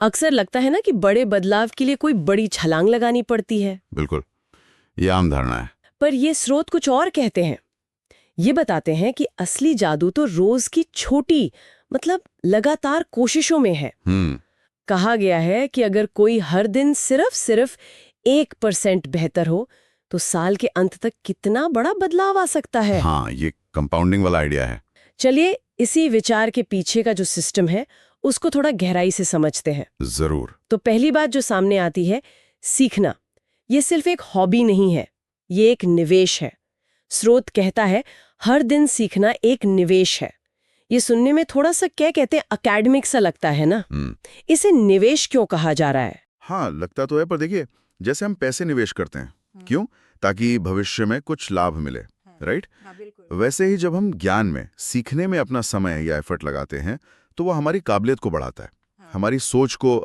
अक्सर लगता है ना कि बड़े बदलाव के लिए कोई बड़ी छलांग लगानी पड़ती है। बिल्कुल, ये आम धारणा है। पर ये स्रोत कुछ और कहते हैं। ये बताते हैं कि असली जादू तो रोज की छोटी मतलब लगातार कोशिशों में है। कहा गया है कि अगर कोई हर दिन सिर्फ 1% बेहतर हो तो साल के अंत तक कितना बड़ा बदलाव आ सकता है। हाँ, ये कंपाउंडिंग वाला आइडिया है। चलिए इसी विचार के पीछे का जो सिस्टम है उसको थोड़ा गहराई से समझते हैं। जरूर। तो पहली बात जो सामने आती है, सीखना। ये सिर्फ एक हॉबी नहीं है, ये एक निवेश है। स्रोत कहता है हर दिन सीखना एक निवेश है। ये सुनने में थोड़ा सा क्या कहते हैं अकेडमिक सा लगता है ना। इसे निवेश क्यों कहा जा रहा है? हाँ, लगता तो है, पर देखिए, जैसे हम पैसे निवेश करते हैं, क्यों? ताकि भविष्य में कुछ लाभ मिले, राइट? वैसे ही जब हम ज्ञान में, सीखने में अपना समय या एफर्ट लगाते हैं तो वो हमारी काबिलियत को बढ़ाता है, हमारी सोच को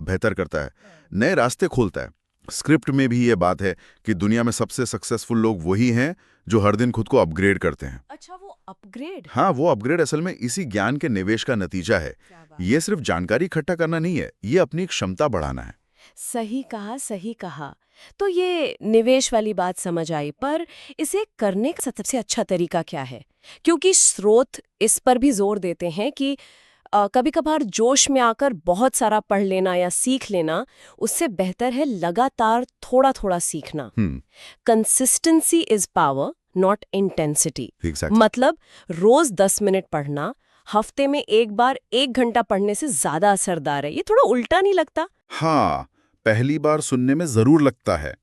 बेहतर करता है, नए रास्ते खोलता है। स्क्रिप्ट में भी ये बात है कि दुनिया में सबसे सक्सेसफुल लोग वही हैं जो हर दिन खुद को अपग्रेड करते हैं। अच्छा, वो अपग्रेड? हाँ, वो अपग्रेड असल में इसी ज्ञान के निवेश का नतीजा है। ये सिर्फ जानकारी इकट्ठा करना नहीं है, ये अपनी क्षमता बढ़ाना है। सही कहा, सही कहा। तो ये निवेश वाली बात समझ आई, पर इसे करने का सबसे अच्छा तरीका क्या है? क्योंकि स्रोत इस पर भी जोर देते हैं कि कभी कभार जोश में आकर बहुत सारा पढ़ लेना या सीख लेना उससे बेहतर है लगातार थोड़ा थोड़ा सीखना। Consistency is power, not intensity. मतलब रोज 10 मिनट पढ़ना हफ्ते में एक बार 1 घंटा पढ़ने से ज्यादा असरदार है। ये थोड़ा उल्टा नहीं लगता? हाँ, पहली बार सुनने में जरूर लगता है,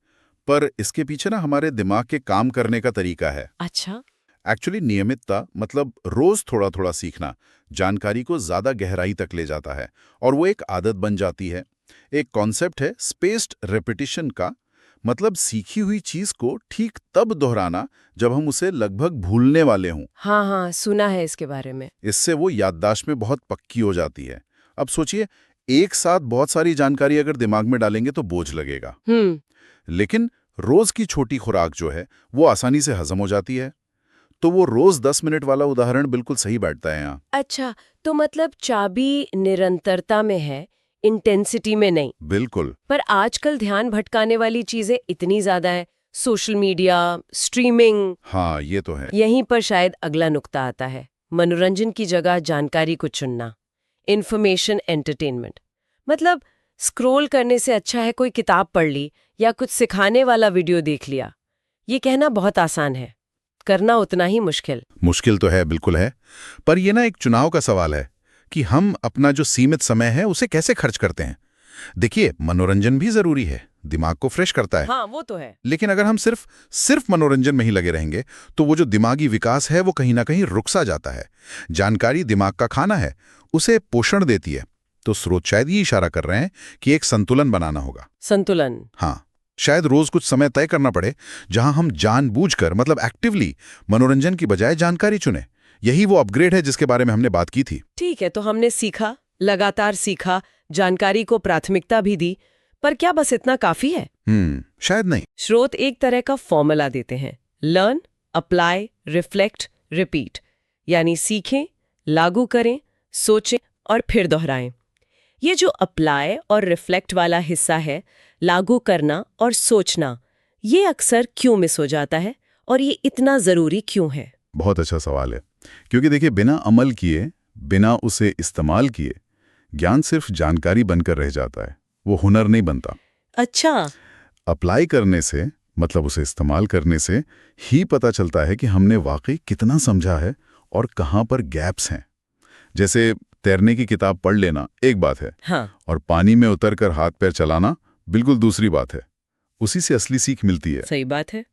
पर इसके पीछे ना हमारे दिमाग के काम करने का तरीका है। अच्छा। एक्चुअली नियमितता मतलब रोज थोड़ा थोड़ा सीखना जानकारी को ज्यादा गहराई तक ले जाता है और वो एक आदत बन जाती है। एक कॉन्सेप्ट है स्पेस्ड रेपिटिशन का, मतलब सीखी हुई चीज को ठीक तब दोहराना जब हम उसे लगभग भूलने वाले हों। हाँ हाँ, सुना है इसके बारे में। इससे वो याददाश्त में बहुत पक्की हो जाती है। अब सोचिए, एक साथ बहुत सारी जानकारी अगर दिमाग में डालेंगे तो बोझ लगेगा, लेकिन रोज की छोटी खुराक जो है वो आसानी से हजम हो जाती है। तो वो रोज 10 मिनट वाला उदाहरण बिल्कुल सही बैठता है यहाँ। अच्छा, तो मतलब चाबी निरंतरता में है, इंटेंसिटी में नहीं। बिल्कुल। पर आजकल ध्यान भटकाने वाली चीजें इतनी ज्यादा है, सोशल मीडिया, स्ट्रीमिंग। हाँ, ये तो है। यहीं पर शायद अगला नुक्ता आता है। मनोरंजन की जगह जानकारी को चुनना, इन्फॉर्मेशन एंटरटेनमेंट। मतलब स्क्रॉल करने से अच्छा है कोई किताब पढ़ ली या कुछ सिखाने वाला वीडियो देख लिया। ये कहना बहुत आसान है, करना उतना ही मुश्किल तो है, बिल्कुल है। पर ये ना एक चुनाव का सवाल है कि हम अपना जो सीमित समय है उसे कैसे खर्च करते हैं। देखिए, मनोरंजन भी जरूरी है, दिमाग को फ्रेश करता है। हाँ, वो तो है। लेकिन अगर हम सिर्फ मनोरंजन में ही लगे रहेंगे तो वो जो दिमागी विकास है वो कहीं ना कहीं रुक सा जाता है। जानकारी दिमाग का खाना है, उसे पोषण देती है। तो स्रोत शायद ये इशारा कर रहे हैं कि एक संतुलन बनाना होगा। संतुलन? हाँ, शायद रोज कुछ समय तय करना पड़े जहां हम जानबूझकर मतलब एक्टिवली मनोरंजन की बजाय जानकारी चुने। यही वो अपग्रेड है जिसके बारे में हमने बात की थी। ठीक है, तो हमने सीखा, लगातार सीखा, जानकारी को प्राथमिकता भी दी, पर क्या बस इतना काफी है? शायद नहीं। स्रोत एक तरह का फॉर्मूला देते हैं, लर्न, अप्लाई, रिफ्लेक्ट, रिपीट। यानी सीखें, लागू करें, सोचें और फिर दोहराएं। ये जो अप्लाई और रिफ्लेक्ट वाला हिस्सा है, लागू करना और सोचना, ये अक्सर क्यों मिस हो जाता है और ये इतना जरूरी क्यों है? बहुत अच्छा सवाल है, क्योंकि देखिए, बिना अमल किए, बिना उसे इस्तेमाल किए, ज्ञान सिर्फ जानकारी बनकर रह जाता है, वो हुनर नहीं बनता। अच्छा। अप्लाई करने से मतलब उसे इस्तेमाल करने से ही पता चलता है कि हमने वाकई कितना समझा है और कहाँ पर गैप्स हैं। जैसे तैरने की किताब पढ़ लेना एक बात है, हाँ। और पानी में उतरकर हाथ पैर चलाना बिल्कुल दूसरी बात है। उसी से असली सीख मिलती है। सही बात है।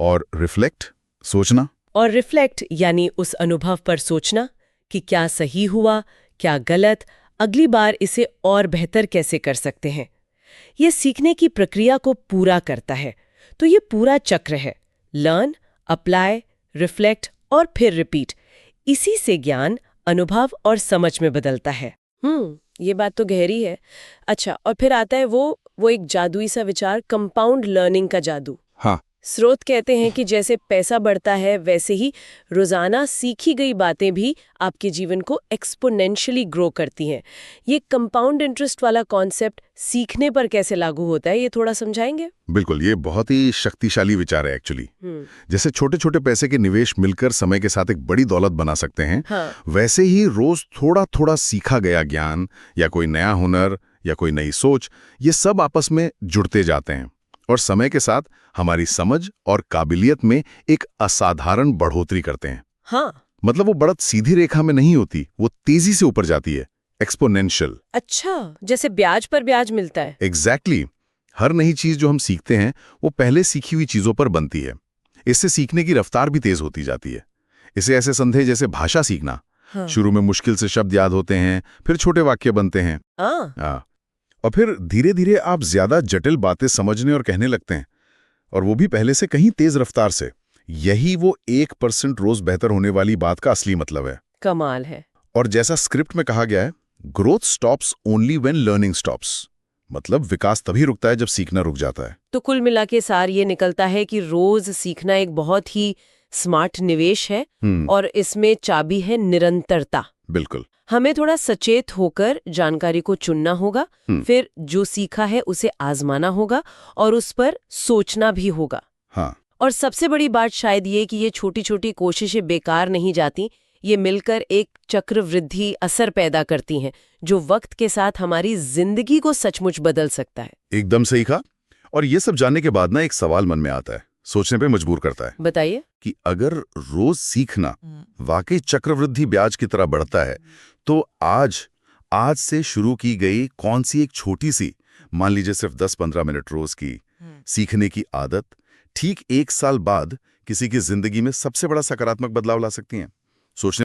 और रिफ्लेक्ट, सोचना। और रिफ्लेक्ट यानी उस अनुभव पर सोचना कि क्या सही हुआ, क्या गलत, अगली बार इसे और बेहतर कैसे कर सकते हैं। ये सीखने की प्रक्रिया को पूरा करता है। तो ये पूरा चक्र है, लर्न, अप्लाई, रिफ्लेक्ट और फिर रिपीट। इसी से ज्ञान, अनुभव और समझ में बदलता है। ये बात तो गहरी है। अच्छा, और फिर आता है वो एक जादुई सा विचार, कंपाउंड लर्निंग का जादू। हाँ, स्रोत कहते हैं कि जैसे पैसा बढ़ता है वैसे ही रोजाना सीखी गई बातें भी आपके जीवन को एक्सपोनेंशियली ग्रो करती हैं। ये कंपाउंड इंटरेस्ट वाला कॉन्सेप्ट सीखने पर कैसे लागू होता है, ये थोड़ा समझाएंगे? बिल्कुल, ये बहुत ही शक्तिशाली विचार है एक्चुअली। जैसे छोटे छोटे पैसे के निवेश मिलकर समय के साथ एक बड़ी दौलत बना सकते हैं, हाँ। वैसे ही रोज थोड़ा थोड़ा सीखा गया ज्ञान या कोई नया हुनर या कोई नई सोच, ये सब आपस में जुड़ते जाते हैं और समय के साथ हमारी समझ और काबिलियत में एक असाधारण बढ़ोतरी करते हैं। हाँ। मतलब वो बढ़त सीधी रेखा में नहीं होती, वो तेजी से ऊपर जाती है, एक्सपोनेंशियल। अच्छा, जैसे ब्याज पर ब्याज मिलता है। एग्जैक्टली। हर नई चीज जो हम सीखते हैं वो पहले सीखी हुई चीजों पर बनती है। इससे सीखने की रफ्तार भी तेज होती जाती है। इसे ऐसे समझे जैसे भाषा सीखना। हाँ। शुरू में मुश्किल से शब्द याद होते हैं, फिर छोटे वाक्य बनते हैं। और फिर धीरे धीरे आप ज्यादा जटिल बातें समझने और कहने लगते हैं, और वो भी पहले से कहीं तेज रफ्तार से। यही वो 1% रोज बेहतर होने वाली बात का असली मतलब है। कमाल है। और जैसा स्क्रिप्ट में कहा गया है, growth stops only when learning stops. मतलब विकास तभी रुकता है जब सीखना रुक जाता है। तो कुल मिला के सार ये निकलता है कि रोज सीखना एक बहुत ही स्मार्ट निवेश है और इसमें चाबी है निरंतरता। बिल्कुल। हमें थोड़ा सचेत होकर जानकारी को चुनना होगा, फिर जो सीखा है उसे आजमाना होगा और उस पर सोचना भी होगा। हाँ। और सबसे बड़ी बात शायद ये कि ये छोटी छोटी कोशिशें बेकार नहीं जाती, ये मिलकर एक चक्रवृद्धि असर पैदा करती हैं जो वक्त के साथ हमारी जिंदगी को सचमुच बदल सकता है। एकदम सही कहा। और ये सब जानने के बाद ना एक सवाल मन में आता है, सोचने पे मजबूर करता है। बताइए। कि अगर रोज सीखना वाकई चक्रवृद्धि ब्याज की तरह बढ़ता है, तो आज से शुरू की गई कौन सी एक छोटी सी, मान लीजिए सिर्फ 10-15 मिनट रोज की सीखने की आदत ठीक 1 साल बाद किसी की जिंदगी में सबसे बड़ा सकारात्मक बदलाव ला सकती है? सोचने